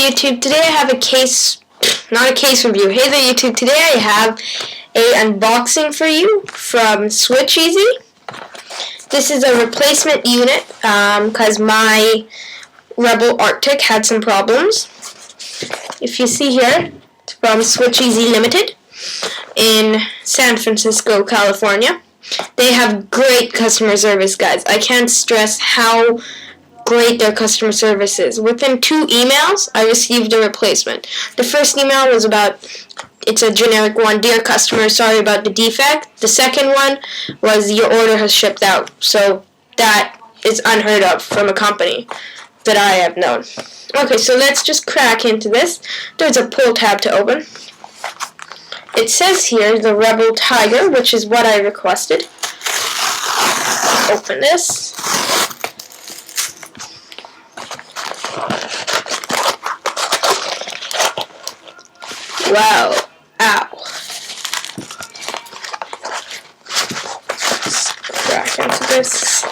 YouTube, today I have not a case review. Hey there YouTube, today I have a unboxing for you from SwitchEasy. This is a replacement unit because my Rebel Arctic had some problems. If you see here, it's from SwitchEasy Limited in San Francisco, California. They have great customer service, guys. I can't stress how great their customer service is. Within 2 emails, I received a replacement. The first email was about, it's a generic one, dear customer, sorry about the defect. The second one was, your order has shipped out. So that is unheard of from a company that I have known. Okay, so let's just crack into this. There's a pull tab to open. It says here the Rebel Tiger, which is what I requested. Open this. Wow. Ow. Let's crack into this.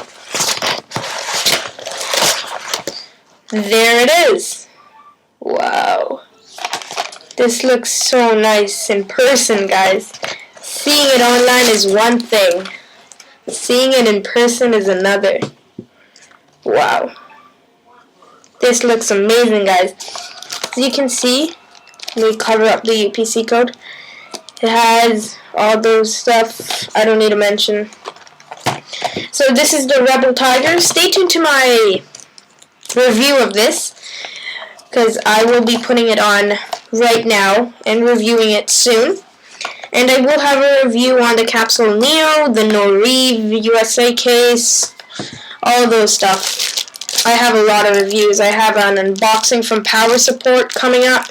There it is. Wow. This looks so nice in person, guys. Seeing it online is one thing. Seeing it in person is another. Wow. This looks amazing, guys. As you can see, let me cover up the UPC code. It has all those stuff I don't need to mention. So this is the Rebel Tiger. Stay tuned to my review of this, because I will be putting it on right now and reviewing it soon. And I will have a review on the Capsule Neo, the Noriv USA case, all those stuff. I have a lot of reviews. I have an unboxing from Power Support coming up.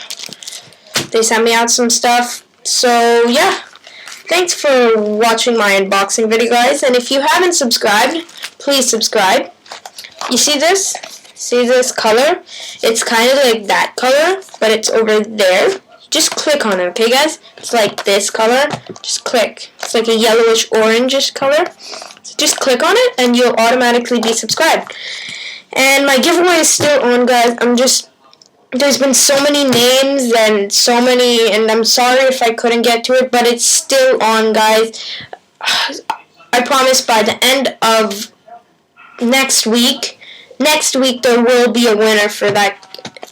They sent me out some stuff. So yeah, thanks for watching my unboxing video, guys. And if you haven't subscribed, please subscribe. You see this? See this color? It's kind of like that color, but it's over there. Just click on it, okay, guys? It's like this color. Just click. It's like a yellowish orangish color. So just click on it, and you'll automatically be subscribed. And my giveaway is still on, guys. There's been so many names and I'm sorry if I couldn't get to it, but it's still on, guys. I promise by the end of next week there will be a winner for that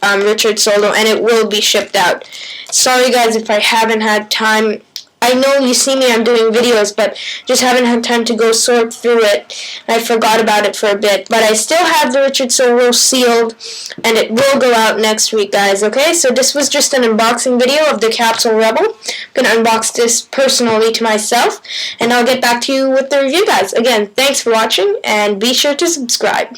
Richard Solo, and it will be shipped out. Sorry, guys, if I haven't had time. I know you see me, I'm doing videos, but just haven't had time to go sort through it. I forgot about it for a bit, but I still have the Richard Solo sealed, and it will go out next week, guys, okay? So this was just an unboxing video of the Capsule Rebel. I'm going to unbox this personally to myself, and I'll get back to you with the review, guys. Again, thanks for watching, and be sure to subscribe.